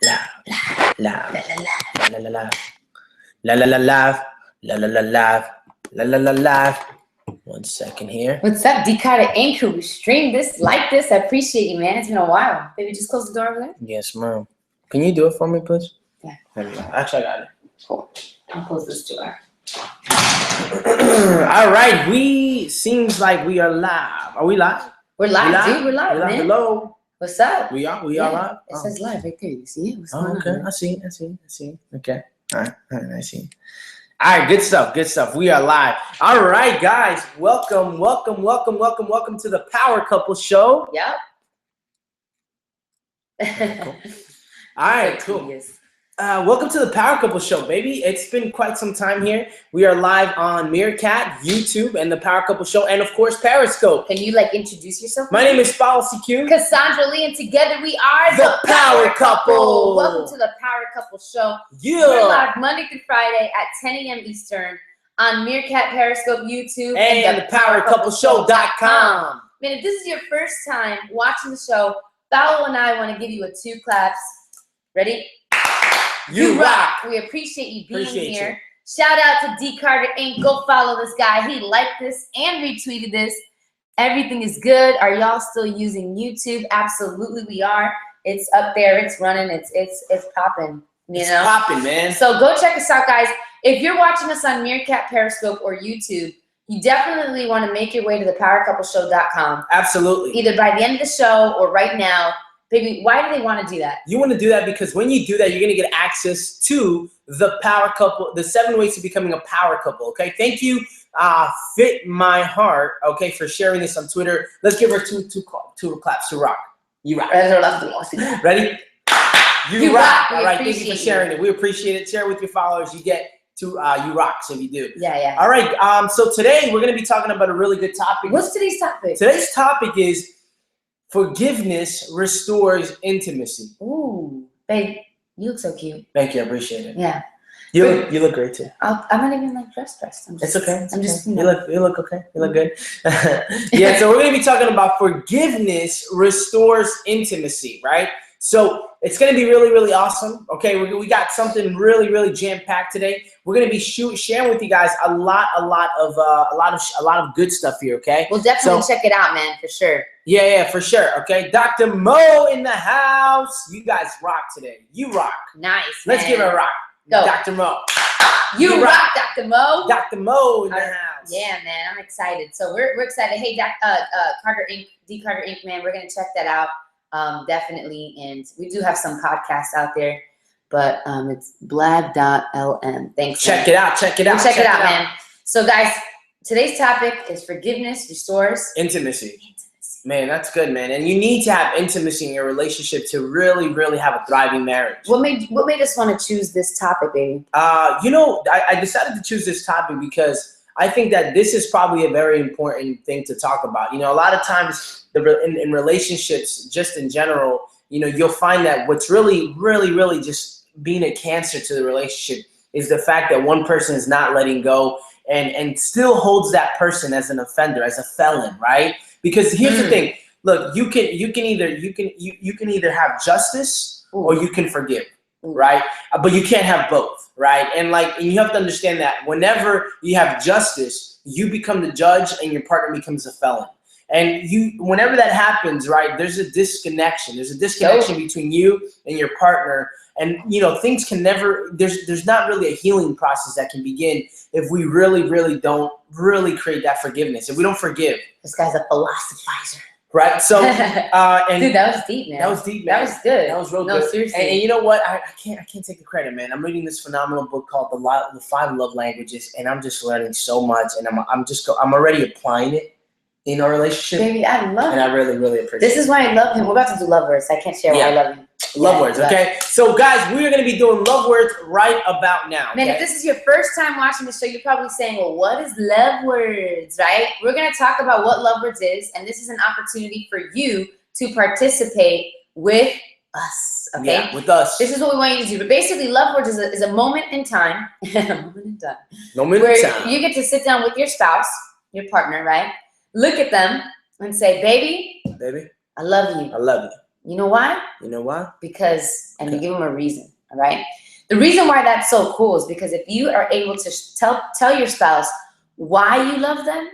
Live. La la la. La la la live. La la la live. La la la live. 1 second here. What's up, D Carter Inc. Who stream this, like this? I appreciate you, man. It's been a while. Baby, just close the door over there. Yes, ma'am. Can you do it for me, please? Yeah. There we go. Actually, I got it. Cool. I'll close this door. All right. Seems like we are live. Are we live? We're live, dude. We're live, man. Hello. What's up? We are live. It says live right there. You see it? What's going Okay. on? I see. Okay. All right. I see. All right, good stuff. We are live. All right, guys, welcome to the Power Couple Show. Yep. Cool. All right, cool. Welcome to the Power Couple Show, baby. It's been quite some time here. We are live on Meerkat, YouTube, and the Power Couple Show, and of course, Periscope. Can you introduce yourself? My name is Policy Q. Cassandra Lee, and together we are the Power Couple. Welcome to the Power Couple Show. Yeah. We're live Monday through Friday at 10 a.m. Eastern on Meerkat, Periscope, YouTube, and thepowercoupleshow.com. Man, if this is your first time watching the show, Paolo and I want to give you a 2 claps. Ready? You rock. We appreciate you being here. Shout out to D Carter Inc. Go follow this guy. He liked this and retweeted this. Everything is good. Are y'all still using YouTube? Absolutely, we are. It's up there. It's running. It's popping. It's popping, man. So go check us out, guys. If you're watching us on Meerkat, Periscope, or YouTube, you definitely want to make your way to thepowercoupleshow.com. Absolutely. Either by the end of the show or right now. Baby, why do they want to do that? You want to do that because when you do that, you're going to get access to the Power Couple, the 7 ways to becoming a power couple, okay? Thank you, Fit My Heart, okay, for sharing this on Twitter. Let's give her two claps to rock. You rock. Ready? You rock. All right, thank you for sharing it. We appreciate it. Share it with your followers. You get to you rock, so you do. Yeah. All right, so today we're going to be talking about a really good topic. What's today's topic? Today's topic is forgiveness restores intimacy. Ooh, babe, you look so cute. Thank you, I appreciate it. Yeah. You look great too. I'm not even dressed. It's okay. You look okay. You look good. Yeah, so we're gonna be talking about forgiveness restores intimacy, right? So it's gonna be really, really awesome. Okay, we got something really, really jam-packed today. We're gonna be sharing with you guys a lot of good stuff here. Okay, we'll definitely check it out, man, for sure. Yeah, for sure. Okay, Dr. Mo in the house. You guys rock today. You rock. Nice. Let's give her a rock. Go. Dr. Mo. You rock, Dr. Mo. Dr. Mo in the house. Yeah, man, I'm excited. So we're excited. Hey, Carter Inc., D Carter Inc., man, we're gonna check that out. Definitely, and we do have some podcasts out there, but it's blab.lm. Thanks. Check it out. Check it out, man. So, guys, today's topic is forgiveness restores intimacy. Man, that's good, man. And you need to have intimacy in your relationship to really, really have a thriving marriage. What made us want to choose this topic, baby? I decided to choose this topic because I think that this is probably a very important thing to talk about. You know, a lot of times in relationships, just in general, you know, you'll find that what's really, really, really just being a cancer to the relationship is the fact that one person is not letting go and still holds that person as an offender, as a felon, right? Because here's the thing. Look, you can either have justice or you can forgive, right? But you can't have both, right? And you have to understand that whenever you have justice, you become the judge and your partner becomes a felon. And whenever that happens, right, there's a disconnection. There's a disconnection between you and your partner. And, you know, things can never, there's not really a healing process that can begin if we really, really don't really create that forgiveness. If we don't forgive. This guy's a philosophizer. Right? So, and dude, that was deep, man. That was deep, man. That was good. That was real good. No, seriously. And you know what? I can't take the credit, man. I'm reading this phenomenal book called The 5 Love Languages, and I'm just learning so much. And I'm already applying it in our relationship. Baby, I love it. And I really, really appreciate it. This is why I love him. We're about to do love words. I can't share why I love him. Love words, okay? So, guys, we're going to be doing love words right about now. Man, if this is your first time watching the show, you're probably saying, well, what is love words, right? We're going to talk about what love words is, and this is an opportunity for you to participate with us, okay? Yeah, with us. This is what we want you to do. But basically, love words is a moment in time. Moment where in time. You get to sit down with your spouse, your partner, right? Look at them and say, baby, baby, I love you. I love you. You know why? You know why? Because, and you give them a reason, all right? The reason why that's so cool is because if you are able to tell your spouse why you love them,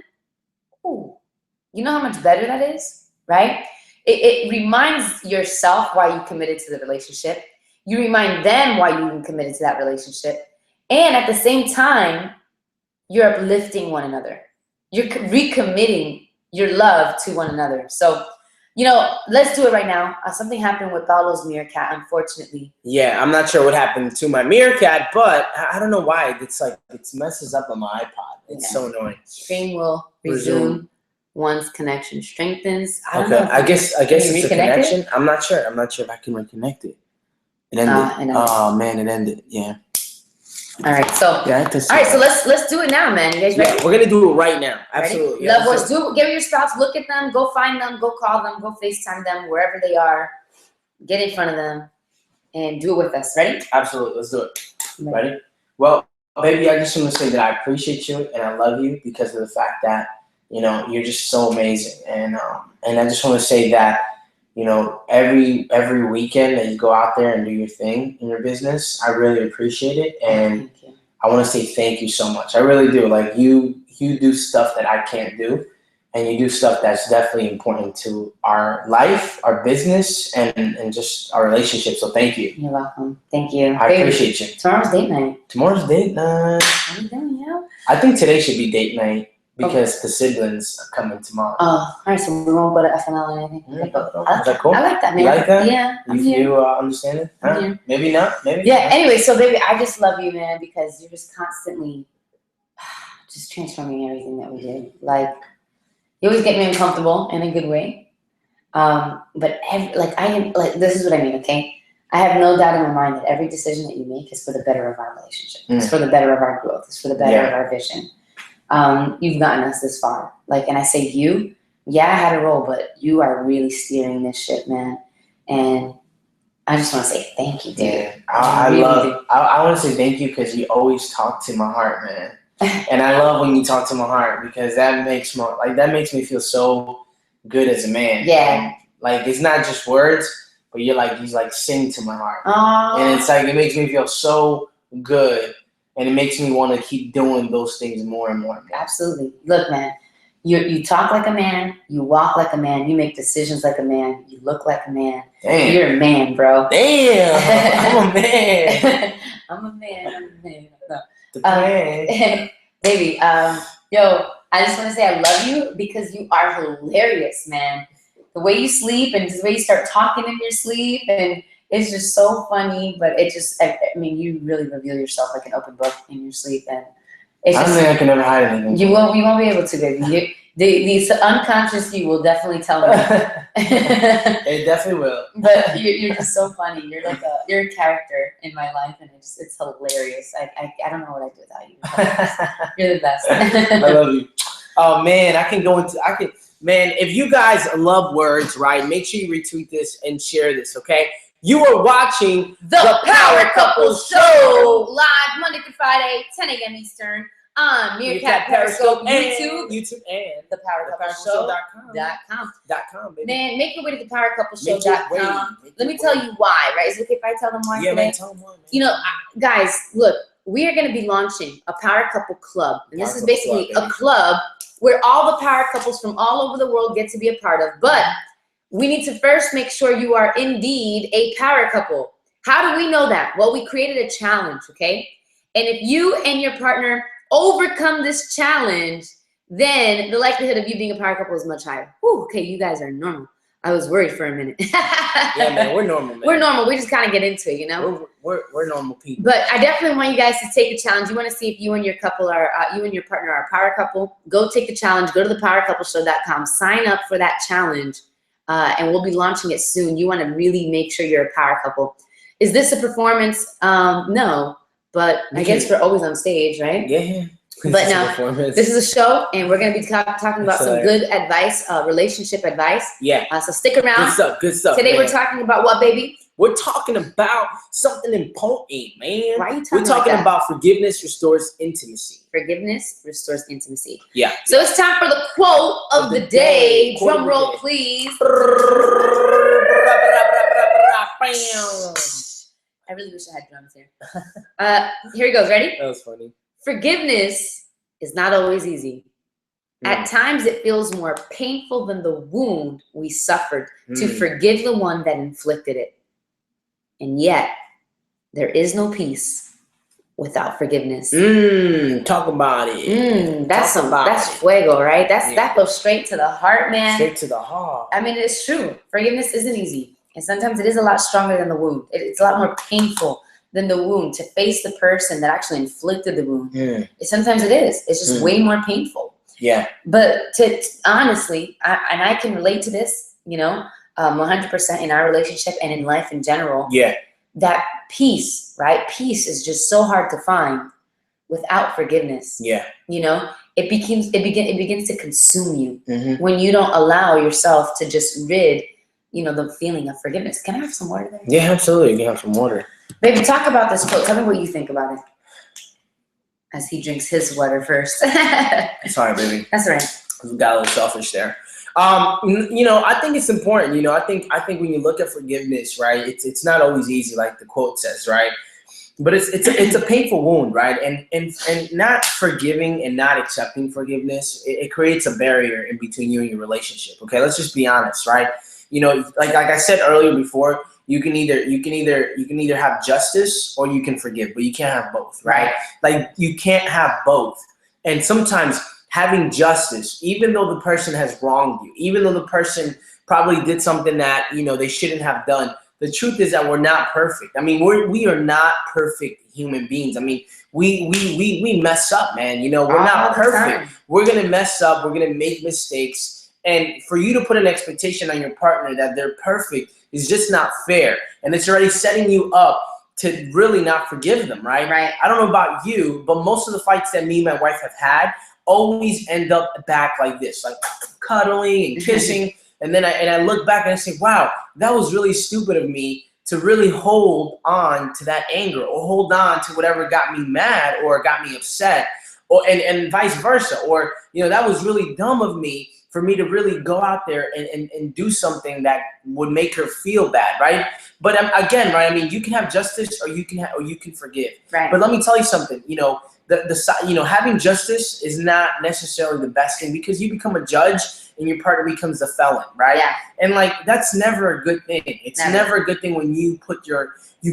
ooh, you know how much better that is, right? It reminds yourself why you committed to the relationship. You remind them why you even committed to that relationship. And at the same time, you're uplifting one another. You're recommitting your love to one another. So, you know, let's do it right now. Something happened with Paulo's meerkat, unfortunately. Yeah, I'm not sure what happened to my meerkat, but I don't know why. It's like, it messes up on my iPod. It's so annoying. Stream will resume once connection strengthens. I guess it's a connection. I'm not sure. I'm not sure if I can reconnect it. It ended. Oh man, it ended. Yeah. All right, so so let's do it now, man. You guys ready? Yeah, we're gonna do it right now. Absolutely. Love boys, get your spouse, look at them, go find them, go call them, go FaceTime them, wherever they are. Get in front of them and do it with us. Ready? Absolutely. Let's do it. Ready? Well, baby, I just want to say that I appreciate you and I love you because of the fact that, you know, you're just so amazing. And I just want to say that, you know, every weekend that you go out there and do your thing in your business, I really appreciate it. And I want to say thank you so much. I really do. Like you do stuff that I can't do. And you do stuff that's definitely important to our life, our business, and just our relationship. So thank you. You're welcome. Thank you. I appreciate you. Tomorrow's date night. Tomorrow's date night. What are you doing, yo? I think today should be date night because the siblings are coming tomorrow. Oh, all right. So we won't go to FML or anything. Is that cool? I like that, man. You like that? Yeah. You understand it? Huh? Maybe not. Maybe. Yeah. Anyway, so baby, I just love you, man, because you're just constantly just transforming everything that we do. Like, you always get me uncomfortable in a good way. But this is what I mean, okay? I have no doubt in my mind that every decision that you make is for the better of our relationship. It's for the better of our growth. It's for the better of our vision. You've gotten us this far. Like, and I say you, I had a role, but you are really steering this ship, man. And I just want to say thank you, dude. Yeah, I want to say thank you because you always talk to my heart, man. And I love when you talk to my heart because that makes me feel so good as a man. Yeah. And, like, it's not just words, but you sing to my heart. Aww. And it's like, it makes me feel so good. And it makes me want to keep doing those things more and more and more. Absolutely. Look, man, you talk like a man, you walk like a man, you make decisions like a man, you look like a man. Damn. You're a man, bro. Damn. I'm a man. I'm a man. No. Baby, yo, I just want to say I love you because you are hilarious, man. The way you sleep and the way you start talking in your sleep, and it's just so funny. But it just, I mean, you really reveal yourself like an open book in your sleep, and it's I don't think I can ever hide anything. You won't be able to, baby. The unconscious you will definitely tell me. It definitely will. But you're just so funny. You're a character in my life, and it's hilarious. I don't know what I'd do without you. You're the best. I love you. Oh man, man, if you guys love words, right, make sure you retweet this and share this, okay? You are watching the Power Couple Show live Monday through Friday, 10 a.m. Eastern. On Meerkat, Periscope, YouTube, and the PowerCoupleShow.com. Man, make your way to the PowerCoupleShow.com. Let me tell you why, right? Is it okay if I tell them why? Yeah, man, tell them why, man. You know, guys, look, we are going to be launching a Power Couple Club. And this is basically a club where all the power couples from all over the world get to be a part of. But we need to first make sure you are indeed a power couple. How do we know that? Well, we created a challenge, okay? And if you and your partner overcome this challenge, then the likelihood of you being a power couple is much higher. Whew, okay, you guys are normal. I was worried for a minute. Yeah, man, we're normal, man. We're normal. We just kind of get into it, you know? We're normal people. But I definitely want you guys to take the challenge. You want to see if you and your couple are, you and your partner are a power couple. Go take the challenge. Go to thepowercoupleshow.com. Sign up for that challenge, and we'll be launching it soon. You want to really make sure you're a power couple. Is this a performance? No. But I guess we're always on stage, right? Yeah. But now, this is a show, and we're going to be talking about some good advice, relationship advice. Yeah. So stick around. Good stuff. Today we're talking about what, baby? We're talking about something important, man. Why are you We're talking about forgiveness restores intimacy. Forgiveness restores intimacy. Yeah. So it's time for the quote of the day. Drum roll, please. I really wish I had drums here. Here it goes. Ready? That was funny. Forgiveness is not always easy. At times, it feels more painful than the wound we suffered to forgive the one that inflicted it. And yet, there is no peace without forgiveness. Talk about it. That's fuego, right? That goes straight to the heart, man. Straight to the heart. I mean, it's true. Forgiveness isn't easy. And sometimes it is a lot stronger than the wound. It's a lot more painful than the wound to face the person that actually inflicted the wound. Sometimes it is. It's just way more painful. Yeah. But honestly, I can relate to this, 100% in our relationship and in life in general. Yeah. That peace, right? Peace is just so hard to find without forgiveness. Yeah. It begins to consume you when you don't allow yourself to just rid, the feeling of forgiveness. Can I have some water there? Yeah, absolutely. You can have some water. Baby, talk about this quote. Tell me what you think about it. As he drinks his water first. Sorry, baby. That's all right. We got a little selfish there. I think it's important. I think when you look at forgiveness, right, it's not always easy, like the quote says, right? But it's a painful wound, right? And not forgiving and not accepting forgiveness, it creates a barrier in between you and your relationship. Okay, let's just be honest, right? Like I said earlier before, you can either have justice or you can forgive, but you can't have both, right? Like you can't have both. And sometimes having justice, even though the person has wronged you, even though the person probably did something that they shouldn't have done, the truth is that we're not perfect. I mean, we are not perfect human beings. I mean, we mess up, man. We're not perfect. We're gonna mess up. We're gonna make mistakes. And for you to put an expectation on your partner that they're perfect is just not fair. And it's already setting you up to really not forgive them, right? Right. I don't know about you, but most of the fights that me and my wife have had always end up back like this, like cuddling and kissing. And then I look back and I say, wow, that was really stupid of me to really hold on to that anger or hold on to whatever got me mad or got me upset, or and vice versa. Or, that was really dumb of me for me to really go out there and do something that would make her feel bad, right? But again, right? I mean, you can have justice or you can forgive. Right. But let me tell you something. Having justice is not necessarily the best thing, because you become a judge and your partner becomes a felon, right? Yeah. And that's never a good thing. It's never a good thing when you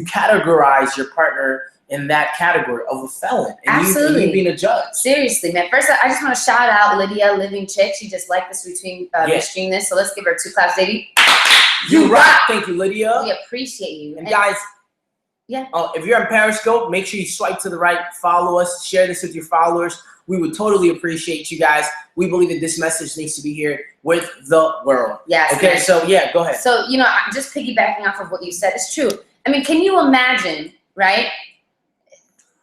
categorize your partner in that category of a felon. And Absolutely. You being a judge. Seriously, man. First, I just want to shout out Lydia, Living Chick. She just liked this stream this. So let's give her 2 claps, baby. You rock. Thank you, Lydia. We appreciate you. And guys, yeah. If you're on Periscope, make sure you swipe to the right, follow us, share this with your followers. We would totally appreciate you guys. We believe that this message needs to be here with the world. Yes. Okay, man. So yeah, go ahead. So, just piggybacking off of what you said, it's true. I mean, can you imagine, right?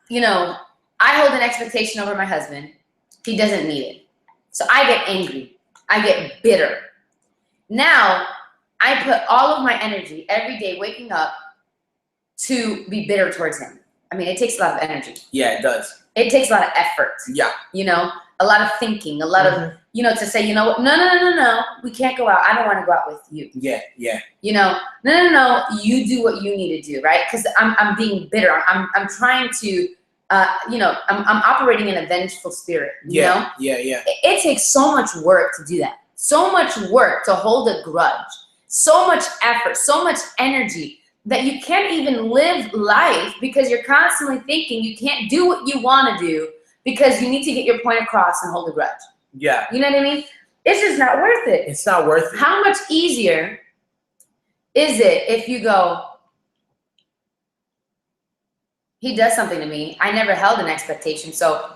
I hold an expectation over my husband. He doesn't meet it. So I get angry. I get bitter. Now, I put all of my energy every day waking up to be bitter towards him. I mean, it takes a lot of energy. Yeah, it does. It takes a lot of effort. Yeah. A lot of thinking, a lot of, to say, what, no, we can't go out. I don't want to go out with you. Yeah. No, you do what you need to do, right? Because I'm being bitter. I'm trying to, I'm operating in a vengeful spirit, you know? Yeah. It takes so much work to do that. So much work to hold a grudge. So much effort, so much energy that you can't even live life because you're constantly thinking you can't do what you want to do because you need to get your point across and hold a grudge. Yeah. You know what I mean? It's just not worth it. It's not worth it. How much easier is it if you go, he does something to me, I never held an expectation, so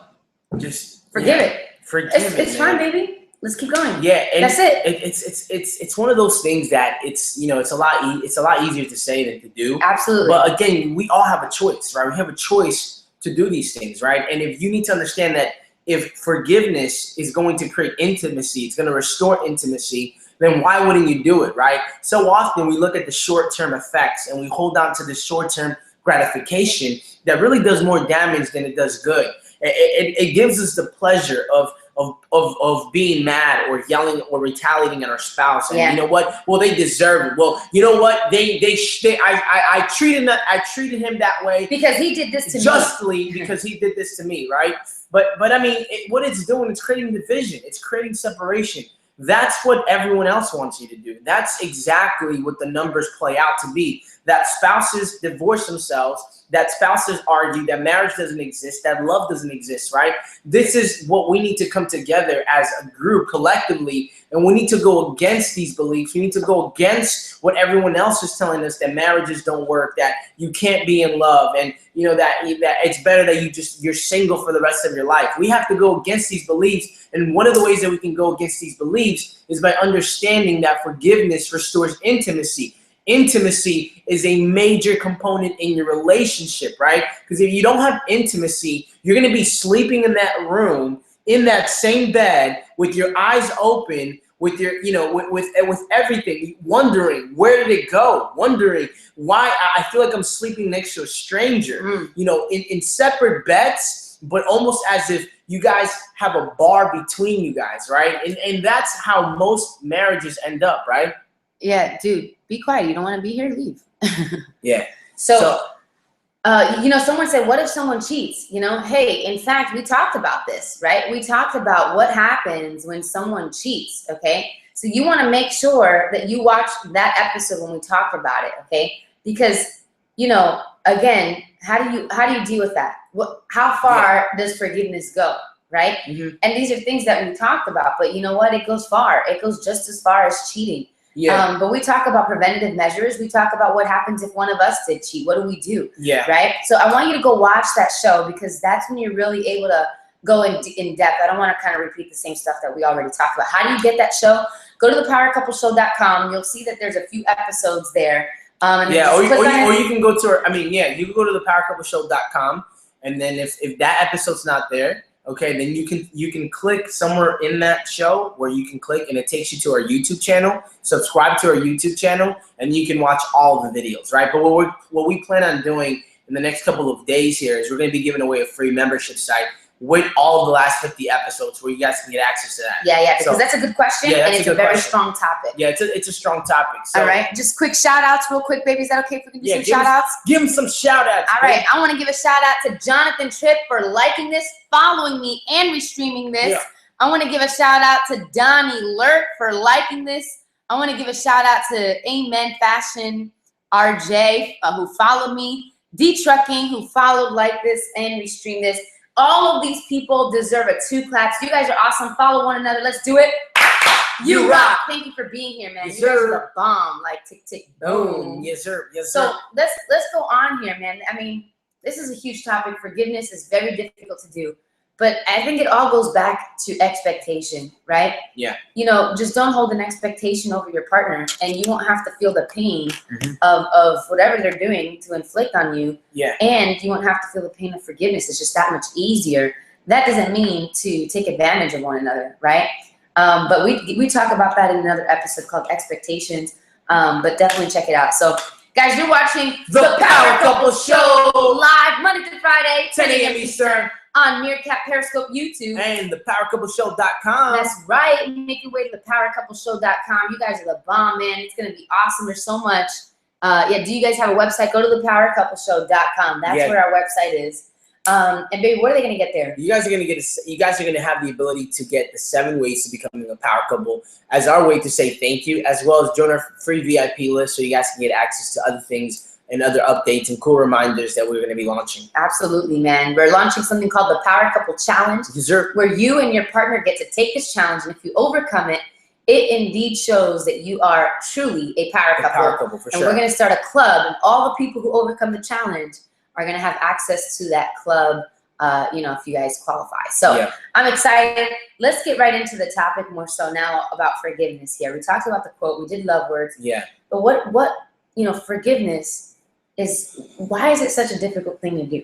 just forgive it. Forgive it. It's fine, baby. Let's keep going. Yeah, and that's it. It's one of those things that it's a lot easier to say than to do. Absolutely. But again, we all have a choice, right? We have a choice to do these things, right? And if you need to understand that if forgiveness is going to create intimacy, it's going to restore intimacy, then why wouldn't you do it, right? So often we look at the short-term effects and we hold on to the short-term gratification that really does more damage than it does good. It gives us the pleasure of being mad or yelling or retaliating at our spouse. And you know what? Well, they deserve it. Well, you know what? I treated him that way because he did this to me. Justly, because he did this to me, right? But I mean, what it's doing, it's creating division. It's creating separation. That's what everyone else wants you to do. That's exactly what the numbers play out to be. That spouses divorce themselves, that spouses argue, that marriage doesn't exist, that love doesn't exist, right? This is what we need to come together as a group collectively, and we need to go against these beliefs. We need to go against what everyone else is telling us, that marriages don't work, that you can't be in love, and you know that it's better that you're single for the rest of your life. We have to go against these beliefs, and one of the ways that we can go against these beliefs is by understanding that forgiveness restores intimacy. Intimacy is a major component in your relationship, right? Because if you don't have intimacy, you're going to be sleeping in that room, in that same bed, with your eyes open, with your, you know, with everything, wondering where did it go, wondering why I feel like I'm sleeping next to a stranger, you know, in separate beds, but almost as if you guys have a bar between you guys, right? And that's how most marriages end up, right? Yeah, dude, be quiet. You don't want to be here, leave. Yeah. So, you know, someone said, what if someone cheats? You know, hey, in fact, we talked about this, right? We talked about what happens when someone cheats, okay? So you want to make sure that you watch that episode when we talk about it, okay? Because, you know, again, how do you deal with that? How far does forgiveness go, right? And these are things that we talked about, but you know what? It goes far. It goes just as far as cheating. Yeah. But we talk about preventative measures. We talk about what happens if one of us did cheat. What do we do? Yeah. Right? So I want you to go watch that show, because that's when you're really able to go in depth. I don't want to kind of repeat the same stuff that we already talked about. How do you get that show? Go to thepowercoupleshow.com. You'll see that there's a few episodes there. Yeah, or you can go to you can go to thepowercoupleshow.com, and then if that episode's not there, okay, then you can click somewhere in that show where you can click, and it takes you to our YouTube channel. Subscribe to our YouTube channel, and you can watch all the videos, right? But what we plan on doing in the next couple of days here is we're going to be giving away a free membership site with all of the last 50 episodes where you guys can get access to that. Yeah, because that's a good question, and it's a very strong topic. Yeah, it's a strong topic. So, all right, just quick shout outs real quick, baby. Is that okay if we can do some shout outs? Give them some shout outs. All right, I want to give a shout out to Jonathan Tripp for liking this, following me, and restreaming this. Yeah. I want to give a shout out to Donnie Lurt for liking this. I want to give a shout out to Amen Fashion RJ who followed me, D Trucking who followed, like this, and restreamed this. All of these people deserve a 2 claps. You guys are awesome. Follow one another. Let's do it. You rock. Thank you for being here, man. Yes, you guys sir. are the bomb. Like tick tick boom. Yes, sir. Yes, sir. So let's go on here, man. I mean, this is a huge topic. Forgiveness is very difficult to do, but I think it all goes back to expectation, right? Yeah. You know, just don't hold an expectation over your partner, and you won't have to feel the pain of whatever they're doing to inflict on you. Yeah. And you won't have to feel the pain of forgiveness. It's just that much easier. That doesn't mean to take advantage of one another, right? But we talk about that in another episode called Expectations. But definitely check it out. So, guys, you're watching The Power Couple Show live Monday through Friday, 10 a.m. Eastern, on Meerkat Periscope YouTube. and thepowercoupleshow.com. That's right. Make your way to thepowercoupleshow.com. You guys are the bomb, man. It's going to be awesome. There's so much. Do you guys have a website? Go to thepowercoupleshow.com. That's where our website is. And baby, what are they going to get there? You guys are going to have the ability to get the 7 ways to becoming a power couple as our way to say thank you, as well as join our free VIP list so you guys can get access to other things and other updates and cool reminders that we're going to be launching. Absolutely, man. We're launching something called the Power Couple Challenge, where you and your partner get to take this challenge, and if you overcome it, it indeed shows that you are truly a power couple. Power couple, for sure. And we're going to start a club, and all the people who overcome the challenge are going to have access to that club, if you guys qualify. So I'm excited. Let's get right into the topic more so now about forgiveness here. We talked about the quote. We did love words. Yeah. But what forgiveness is, why is it such a difficult thing to do?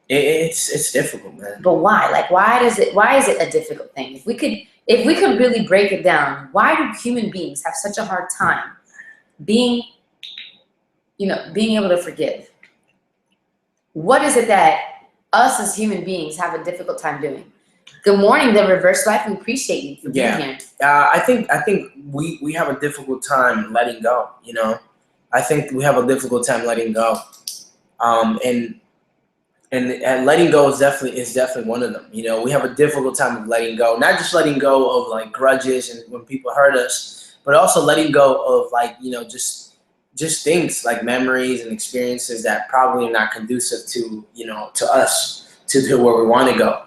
It's difficult, man. But why? Like, why is it a difficult thing? If we could if we could really break it down, why do human beings have such a hard time being able to forgive? What is it that us as human beings have a difficult time doing? Good morning, The Reverse Life. We appreciate you for being here. I think we have a difficult time letting go. You know, I think we have a difficult time letting go, and letting go is definitely one of them. You know, we have a difficult time of letting go, not just letting go of like grudges and when people hurt us, but also letting go of like, you know, just things like memories and experiences that probably are not conducive to, you know, to us, to where we want to go.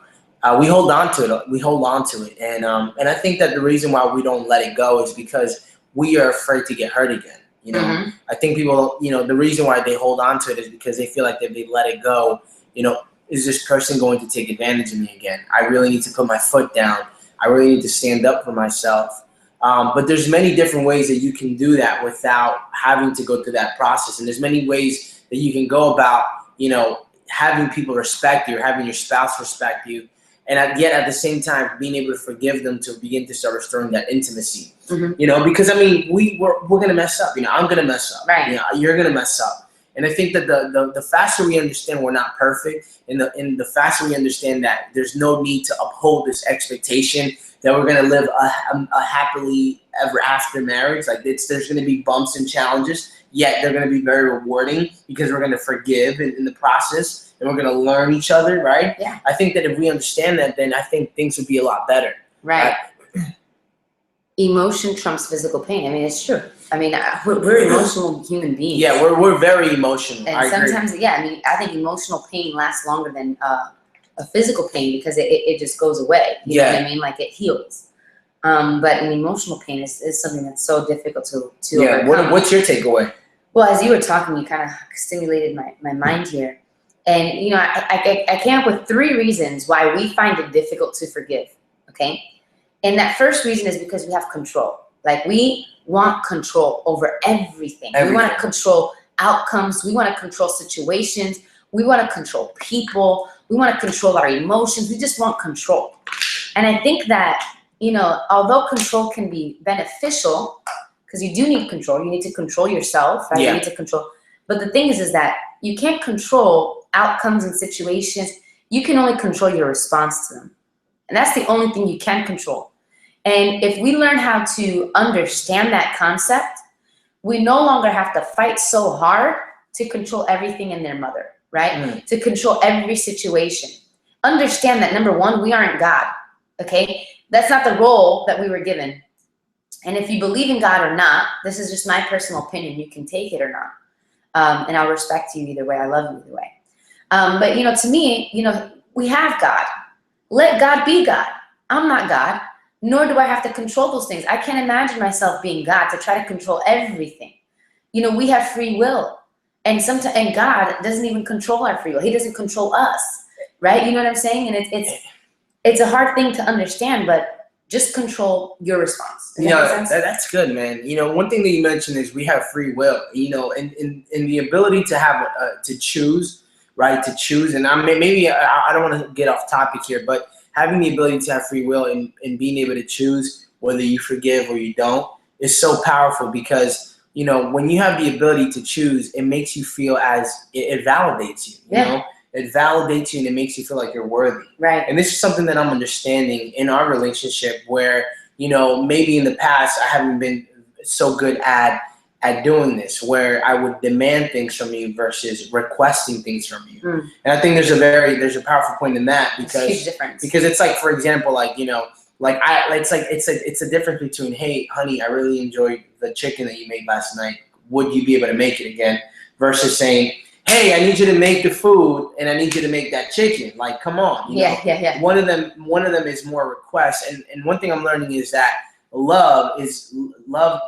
We hold on to it. And I think that the reason why we don't let it go is because we are afraid to get hurt again. You know, I think people, you know, the reason why they hold on to it is because they feel like if they let it go, you know, is this person going to take advantage of me again? I really need to put my foot down. I really need to stand up for myself. But there's many different ways that you can do that without having to go through that process. And there's many ways that you can go about, you know, having people respect you, or having your spouse respect you. And yet at the same time, being able to forgive them to begin to start restoring that intimacy. You know, because I mean, we're gonna mess up. You know, I'm gonna mess up. Right. You know, you're gonna mess up. And I think that the faster we understand we're not perfect, and the faster we understand that there's no need to uphold this expectation that we're gonna live a happily ever after marriage. Like there's gonna be bumps and challenges, yet they're gonna be very rewarding because we're gonna forgive in the process. And we're going to learn each other, right? Yeah. I think that if we understand that, then I think things would be a lot better. Right. Emotion trumps physical pain. I mean, it's true. I mean, we're emotional human beings. Yeah, we're very emotional. And sometimes, I mean, I think emotional pain lasts longer than a physical pain because it just goes away. You know what I mean? Like it heals. But an emotional pain is something that's so difficult to overcome. What's your takeaway? Well, as you were talking, you kind of stimulated my mind here. And, you know, I came up with 3 reasons why we find it difficult to forgive, okay? And that first reason is because we have control. Like, we want control over everything. We want to control outcomes. We want to control situations. We want to control people. We want to control our emotions. We just want control. And I think that, you know, although control can be beneficial, because you do need control. You need to control yourself, right? You need to control. But the thing is that you can't control outcomes and situations. You can only control your response to them. And that's the only thing you can control. And if we learn how to understand that concept, we no longer have to fight so hard to control everything in their mother, right? To control every situation. Understand that, number one, we aren't God, okay? That's not the role that we were given. And if you believe in God or not, this is just my personal opinion. You can take it or not. And I'll respect you either way. I love you either way. But, you know, to me, you know, we have God. Let God be God. I'm not God, nor do I have to control those things. I can't imagine myself being God to try to control everything. You know, we have free will. And sometimes, God doesn't even control our free will. He doesn't control us, right? You know what I'm saying? And it's a hard thing to understand, but just control your response. Does that make sense? That's good, man. You know, one thing that you mentioned is we have free will, you know, and the ability to have, to choose, right? To choose. And maybe I don't want to get off topic here, but having the ability to have free will and being able to choose whether you forgive or you don't is so powerful because, you know, when you have the ability to choose, it makes you feel as it validates you, you know? It validates you and it makes you feel like you're worthy. Right. And this is something that I'm understanding in our relationship where, you know, maybe in the past I haven't been so good at doing this, where I would demand things from you versus requesting things from you. And I think there's a powerful point in that because it's a huge difference. Because it's like, for example, like, you know, like it's a difference between, hey, honey, I really enjoyed the chicken that you made last night. Would you be able to make it again? Versus saying, hey, I need you to make the food and I need you to make that chicken. Like, come on. You know? One of them is more requests. And one thing I'm learning is that love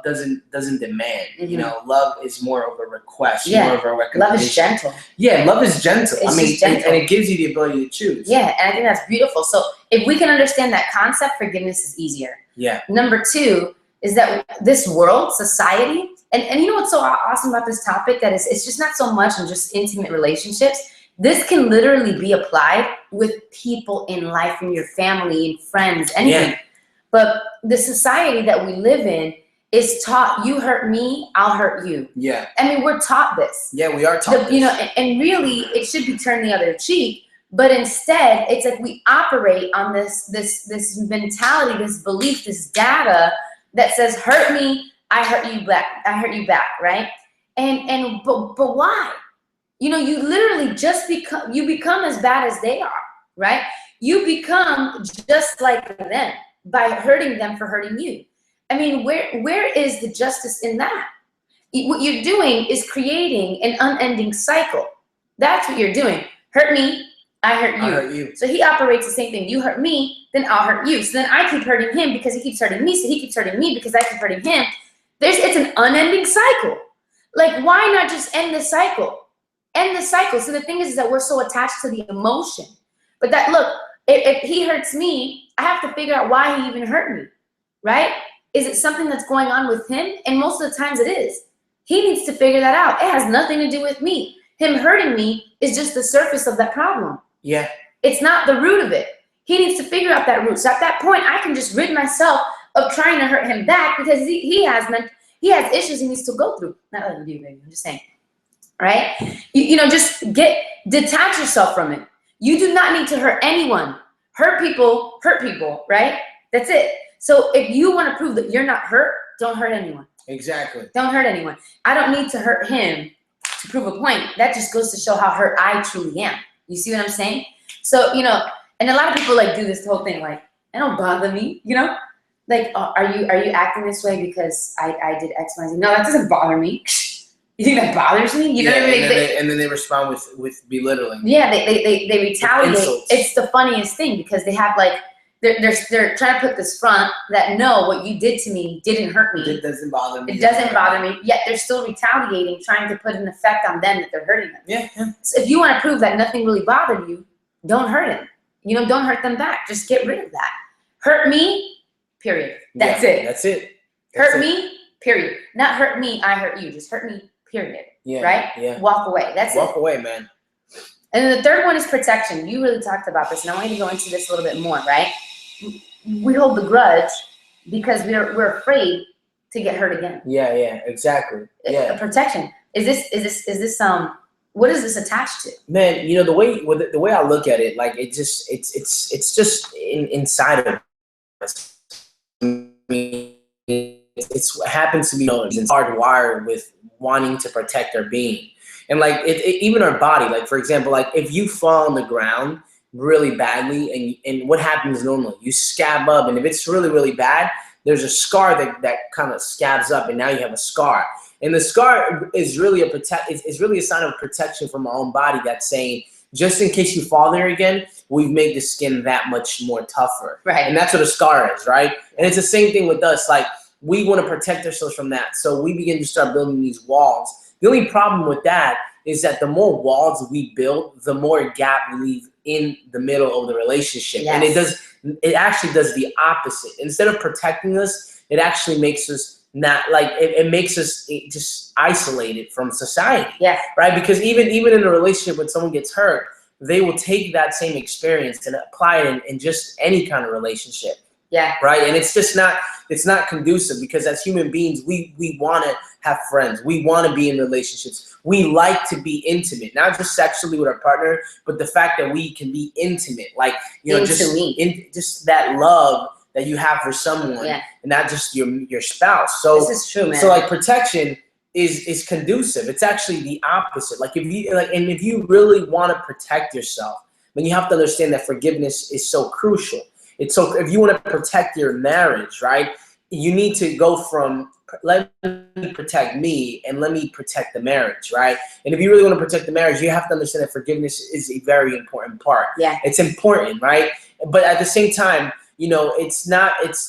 doesn't demand. You know, love is more of a request, more of a recommendation. Love is gentle. Yeah, love is gentle. It's gentle. And it gives you the ability to choose. Yeah, and I think that's beautiful. So if we can understand that concept, forgiveness is easier. Yeah. Number 2 is that this world, society, and you know what's so awesome about this topic, that it's just not so much in just intimate relationships. This can literally be applied with people in life, in your family, in friends, anything. But the society that we live in is taught, you hurt me, I'll hurt you. Yeah. I mean, we're taught this. Yeah, we are taught this. You know, and really it should be turned the other cheek. But instead, it's like we operate on this mentality, this belief, this data that says, hurt me, I hurt you back. I hurt you back, right? But why? You know, you literally just become as bad as they are, right? You become just like them by hurting them for hurting you. I mean, where is the justice in that? What you're doing is creating an unending cycle. That's what you're doing. Hurt me, I hurt you. I hurt you. So he operates the same thing. You hurt me, then I'll hurt you. So then I keep hurting him because he keeps hurting me. So he keeps hurting me because I keep hurting him. It's an unending cycle. Like, why not just end the cycle? End the cycle. So the thing is that we're so attached to the emotion. But that, look, if he hurts me, I have to figure out why he even hurt me, right? Is it something that's going on with him? And most of the times it is. He needs to figure that out. It has nothing to do with me. Him hurting me is just the surface of that problem. Yeah. It's not the root of it. He needs to figure out that root. So at that point, I can just rid myself of trying to hurt him back because he has issues he needs to go through. Not like you do, baby. I'm just saying. Right? You know, just detach yourself from it. You do not need to hurt anyone. Hurt people, right? That's it. So if you want to prove that you're not hurt, don't hurt anyone. Exactly. Don't hurt anyone. I don't need to hurt him to prove a point. That just goes to show how hurt I truly am. You see what I'm saying? So, you know, and a lot of people like do this whole thing like, it don't bother me, you know? Like, are you acting this way because I did X, Y, Z? No, that doesn't bother me. You think that bothers me? You know what I mean? And then they respond with belittling. Yeah, they retaliate. It's the funniest thing because they have like, they're trying to put this front that no, what you did to me didn't hurt me. It doesn't bother me. It doesn't bother me. Yet they're still retaliating, trying to put an effect on them that they're hurting them. Yeah. So if you want to prove that nothing really bothered you, don't hurt him. You know, don't hurt them back. Just get rid of that. Hurt me, period. That's it. That's it. Hurt me, period. Not hurt me, I hurt you. Just hurt me, period. Yeah. Right? Yeah. Walk away. That's it. Walk away, man. And then the third one is protection. You really talked about this, and I want you to go into this a little bit more, right? We hold the grudge because we're afraid to get hurt again. Yeah, exactly. Yeah. Protection. Is this what is this attached to? Man, you know, the way I look at it, like it's just inside of us. I mean, it happens to be it's hardwired with wanting to protect our being. And like even our body, like for example, like if you fall on the ground really badly and what happens normally, you scab up, and if it's really, really bad, there's a scar that kind of scabs up, and now you have a scar. And the scar is really is really a sign of protection from our own body that's saying, just in case you fall there again, we've made the skin that much more tougher. Right. And that's what a scar is, right? And it's the same thing with us. Like, we want to protect ourselves from that. So we begin to start building these walls. The only problem with that is that the more walls we build, the more gap we leave in the middle of the relationship. Yes. And it actually does the opposite. Instead of protecting us, it actually makes us not like, it makes us just isolated from society. Yeah. Right? Because even in a relationship, when someone gets hurt, they will take that same experience and apply it in just any kind of relationship. Yeah. Right. And it's not conducive, because as human beings, we want to have friends. We want to be in relationships. We like to be intimate, not just sexually with our partner, but the fact that we can be intimate, like, you know, just that love that you have for someone, and not just your spouse. So this is true, man. So like protection is conducive. It's actually the opposite. Like if you really want to protect yourself, then you have to understand that forgiveness is so crucial. It's so, if you want to protect your marriage, right, you need to go from let me protect me and let me protect the marriage, right? And if you really want to protect the marriage, you have to understand that forgiveness is a very important part. Yeah. It's important, right? But at the same time, you know,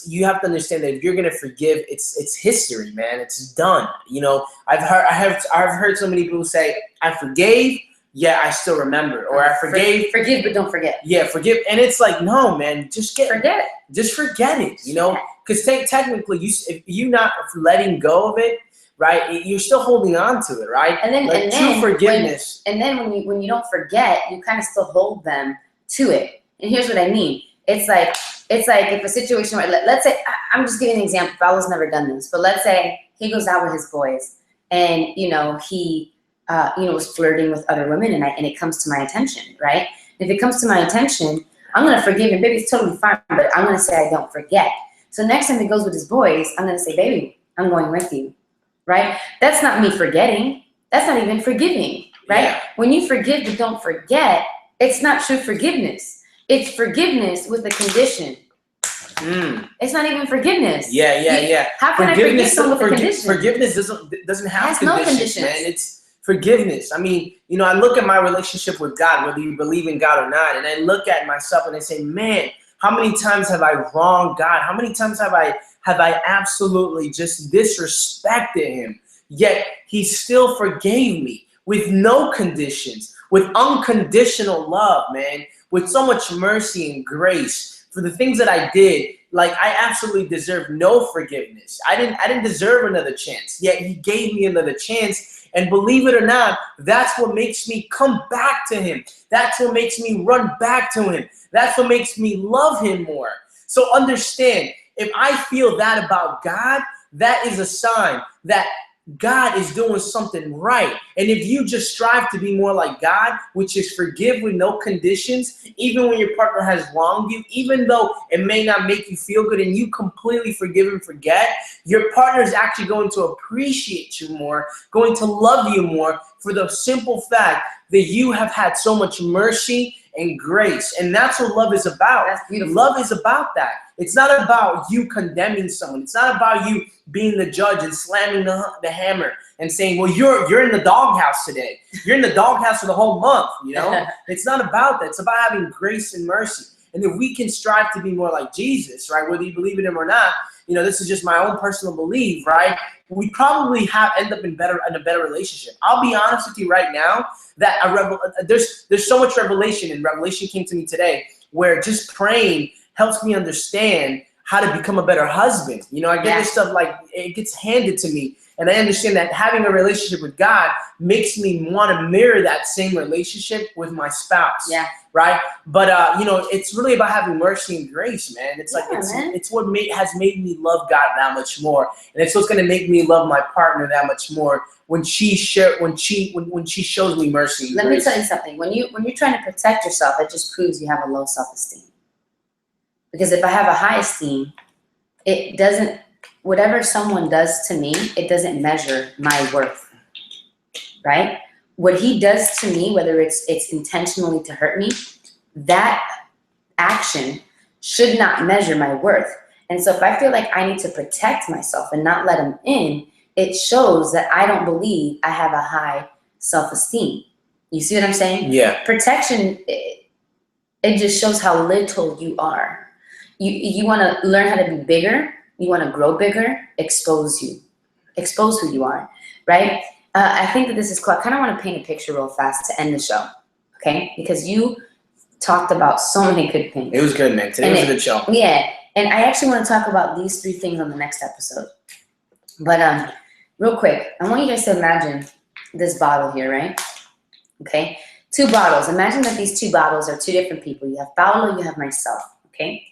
you have to understand that if you're going to forgive, it's history, man. It's done. You know, I've heard so many people say, I forgave, yeah, I still remember, or I forgave. Forgive, but don't forget. Yeah, forgive. And it's like, no, man, just forget it. Just forget it, you know? Because technically, if you're not letting go of it, right, you're still holding on to it, right? And then, like, true forgiveness. When you don't forget, you kind of still hold them to it. And here's what I mean. It's like, it's like if a situation where, let's say, I'm just giving an example. Paolo's never done this, but let's say he goes out with his boys and, you know, he, was flirting with other women and it comes to my attention, right? If it comes to my attention, I'm going to forgive him. Baby, it's totally fine, but I'm going to say I don't forget. So next time he goes with his boys, I'm going to say, baby, I'm going with you, right? That's not me forgetting. That's not even forgiving, right? Yeah. When you forgive but don't forget, it's not true forgiveness. It's forgiveness with a condition. It's not even forgiveness. Yeah. How can I forgive someone with a condition? Forgiveness doesn't have no conditions, man. It's forgiveness. I mean, you know, I look at my relationship with God, whether you believe in God or not, and I look at myself and I say, man, how many times have I wronged God? How many times have I absolutely just disrespected him? Yet he still forgave me with no conditions, with unconditional love, man, with so much mercy and grace for the things that I did. Like, I absolutely deserve no forgiveness. I didn't deserve another chance, yet he gave me another chance. And believe it or not, that's what makes me come back to him. That's what makes me run back to him. That's what makes me love him more. So understand, if I feel that about God, that is a sign that God is doing something right. And if you just strive to be more like God, which is forgive with no conditions, even when your partner has wronged you, even though it may not make you feel good and you completely forgive and forget, your partner is actually going to appreciate you more, going to love you more for the simple fact that you have had so much mercy and grace. And that's what love is about. That's beautiful. Love is about that. It's not about you condemning someone. It's not about you being the judge and slamming the hammer and saying, well, you're in the doghouse today. You're in the doghouse for the whole month, you know? It's not about that. It's about having grace and mercy. And if we can strive to be more like Jesus, right, whether you believe in him or not, you know, this is just my own personal belief, right? We probably end up in a better relationship. I'll be honest with you right now that there's so much revelation, and revelation came to me today where just praying helps me understand how to become a better husband. You know, I get this stuff, like, it gets handed to me, and I understand that having a relationship with God makes me want to mirror that same relationship with my spouse. Yeah. Right. But, you know, it's really about having mercy and grace, man. It's it's what has made me love God that much more. And it's what's going to make me love my partner that much more when she shows me mercy and grace. Let me tell you something. When you're trying to protect yourself, it just proves you have a low self-esteem. Because if I have a high esteem, it doesn't, whatever someone does to me, it doesn't measure my worth, right? What he does to me, whether it's intentionally to hurt me, that action should not measure my worth. And so if I feel like I need to protect myself and not let him in, it shows that I don't believe I have a high self-esteem. You see what I'm saying? Yeah. Protection, it just shows how little you are. You want to learn how to be bigger. You want to grow bigger. Expose who you are, right? I think that this is cool. I kind of want to paint a picture real fast to end the show, okay? Because you talked about so many good things. It was good, man. Today was a good show. Yeah, and I actually want to talk about these 3 things on the next episode. But real quick, I want you guys to imagine this bottle here, right? Okay, 2 bottles. Imagine that these 2 bottles are 2 different people. You have Paolo, you have myself, okay?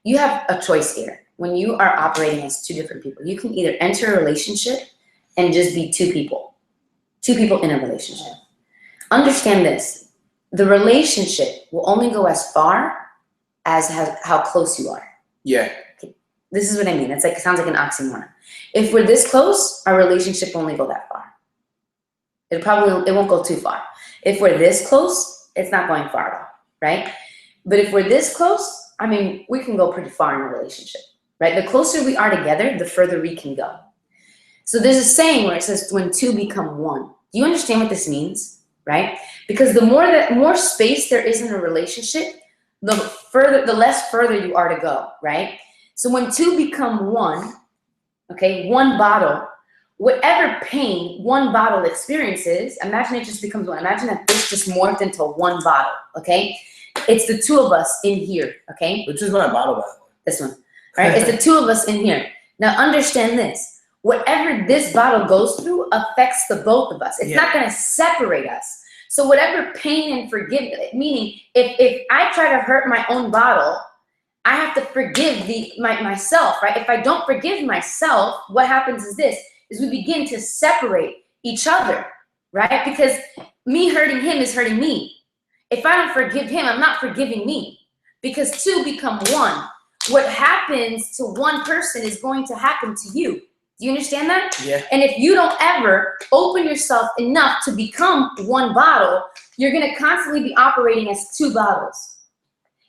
You have a choice here. When you are operating as 2 different people, you can either enter a relationship and just be 2 people. 2 people in a relationship. Understand this. The relationship will only go as far as how close you are. Yeah. Okay. This is what I mean. It sounds like an oxymoron. If we're this close, our relationship will only go that far. It won't go too far. If we're this close, it's not going far at all, right? But if we're this close, I mean, we can go pretty far in a relationship, right? The closer we are together, the further we can go. So there's a saying where it says, when 2 become 1. Do you understand what this means, right? Because the more space there is in a relationship, the less further you are to go, right? So when 2 become 1, okay, 1 bottle, whatever pain 1 bottle experiences, imagine it just becomes 1. Imagine that this just morphed into 1 bottle, okay? It's the 2 of us in here, okay? Which is my bottle, by the way. This one, right? It's the 2 of us in here. Now understand this. Whatever this bottle goes through affects the both of us. It's not going to separate us. So whatever pain and forgiveness, meaning if I try to hurt my own bottle, I have to forgive myself, right? If I don't forgive myself, what happens is we begin to separate each other, right? Because me hurting him is hurting me. If I don't forgive him, I'm not forgiving me, because two become one. What happens to one person is going to happen to you. Do you understand that? Yeah. And if you don't ever open yourself enough to become one bottle, you're going to constantly be operating as two bottles.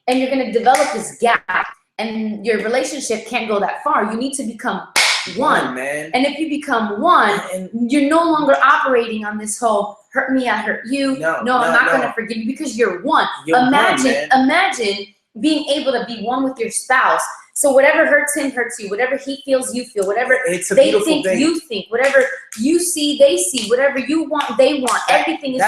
And you're going to develop this gap, and your relationship can't go that far. You need to become one, man. And if you become one, you're no longer operating on this whole hurt me, I hurt you. No, I'm not going to forgive you, because you're one. Imagine being able to be one with your spouse. So whatever hurts him hurts you. Whatever he feels, you feel. Whatever they think, you think. Whatever you see, they see. Whatever you want, they want. Everything is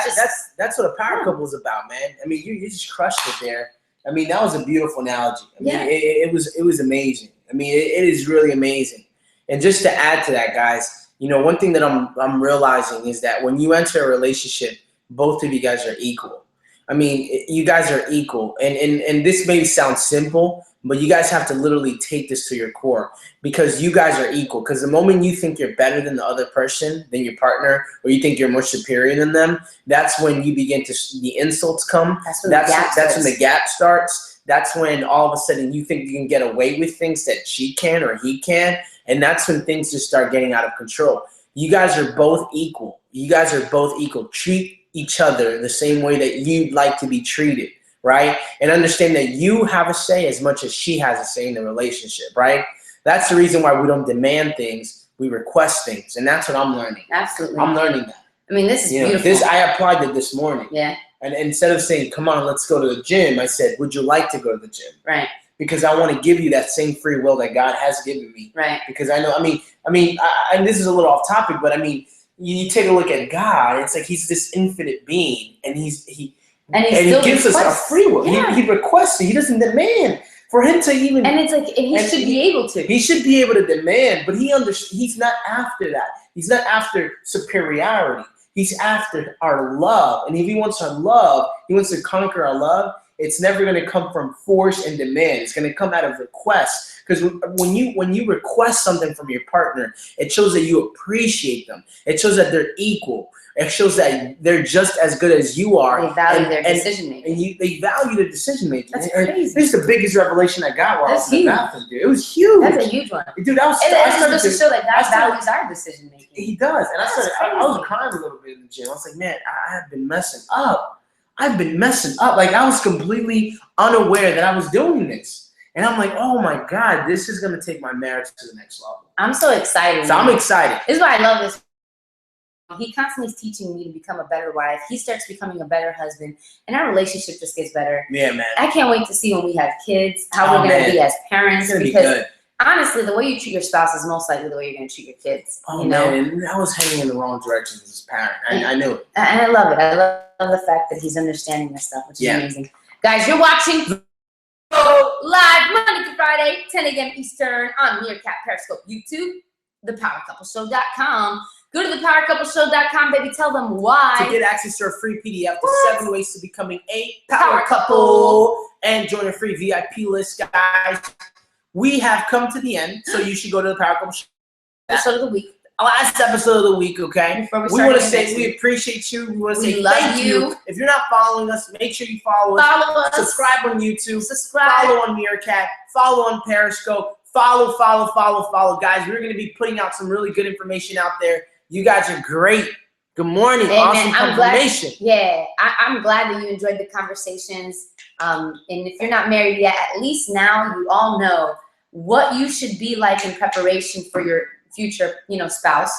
that's what a power couple is about, man. I mean, you just crushed it there. I mean, that was a beautiful analogy. I mean, it was amazing. I mean, it is really amazing. And just to add to that, guys, you know, one thing that I'm realizing is that when you enter a relationship, both of you guys are equal. I mean, you guys are equal. And this may sound simple, but you guys have to literally take this to your core, because you guys are equal. Because the moment you think you're better than the other person, than your partner, or you think you're more superior than them, that's when you begin to, the insults come. That's when the gap starts. That's when all of a sudden you think you can get away with things that she can or he can. And that's when things just start getting out of control. You guys are both equal. You guys are both equal. Treat each other the same way that you'd like to be treated. Right? And understand that you have a say as much as she has a say in the relationship, right? That's the reason why we don't demand things, we request things. And that's what I'm learning. Absolutely. I'm learning that. I mean, this is beautiful. I applied it this morning. Yeah. And instead of saying, come on, let's go to the gym, I said, would you like to go to the gym? Right. Because I want to give you that same free will that God has given me. Right. Because I know, and this is a little off topic, but I mean, you take a look at God, it's like he's this infinite being, and he gives us our free will. Yeah. He requests it. He doesn't demand for him to even. And it's like, and he should be able to. He should be able to demand, but he's not after that. He's not after superiority. He's after our love. And if he wants our love, he wants to conquer our love. It's never going to come from force and demand. It's going to come out of request. Because when you request something from your partner, it shows that you appreciate them. It shows that they're equal. It shows that they're just as good as you are. They value their decision making. And they value their decision making. That's crazy. This is the biggest revelation I got while I was in the bathroom, dude. It was huge. That's a huge one. Dude, I was supposed to show that God values our decision making. He does. And I was crying a little bit in the gym. I was like, man, I have been messing up. I've been messing up. Like, I was completely unaware that I was doing this. And I'm like, oh my God, this is going to take my marriage to the next level. I'm so excited. So I'm excited. This is why I love this. He constantly is teaching me to become a better wife. He starts becoming a better husband. And our relationship just gets better. Yeah, man. I can't wait to see when we have kids, how we're going to be as parents. It's going to be good. Honestly, the way you treat your spouse is most likely the way you're going to treat your kids. Oh, man. And I was heading in the wrong direction as a parent. I knew it. And I love it. I love the fact that he's understanding this stuff, which is amazing. Guys, you're watching live Monday through Friday, 10 a.m. Eastern on Meerkat, Periscope, YouTube, thepowercoupleshow.com. Go to thepowercoupleshow.com, baby. Tell them why. To get access to our free PDF, the 7 ways to becoming a power couple, and join a free VIP list, guys. We have come to the end, so you should go to the Power Couple Show. Episode of the week. Last episode of the week, okay? Before we want to say we appreciate you. We want to say thank you. If you're not following us, make sure you follow us. Follow us. Subscribe on YouTube. Subscribe. Follow on Meerkat. Follow on Periscope. Follow. Guys, we're going to be putting out some really good information out there. You guys are great. Good morning. Hey, awesome man, confirmation. I'm glad that you enjoyed the conversations. And if you're not married yet, at least now you all know what you should be like in preparation for your future, spouse.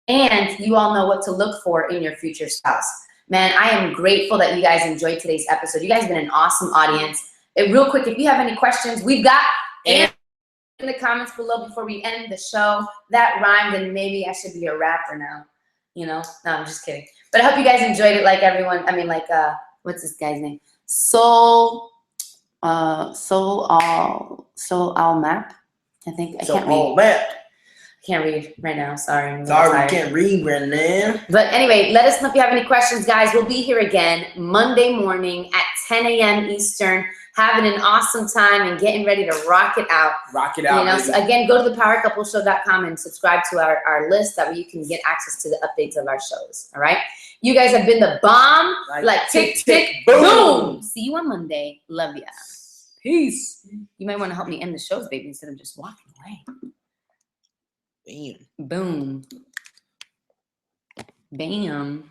And you all know what to look for in your future spouse. Man, I am grateful that you guys enjoyed today's episode. You guys have been an awesome audience. Real quick, if you have any questions, we've got answers in the comments below before we end the show. That rhymed, and maybe I should be a rapper now. No, I'm just kidding. But I hope you guys enjoyed it like everyone. I mean, like, what's this guy's name? Soul Map. I think. I can't read. Map. I can't read right now. Sorry. We can't read right now. But anyway, let us know if you have any questions, guys. We'll be here again Monday morning at 10 a.m. Eastern, having an awesome time and getting ready to rock it out. Rock it out, So again, go to thepowercoupleshow.com and subscribe to our list. That way you can get access to the updates of our shows. All right? You guys have been the bomb. Like tick, tick, boom. See you on Monday. Love ya. Peace. You might want to help me end the shows, baby, instead of just walking away. Bam. Boom. Bam.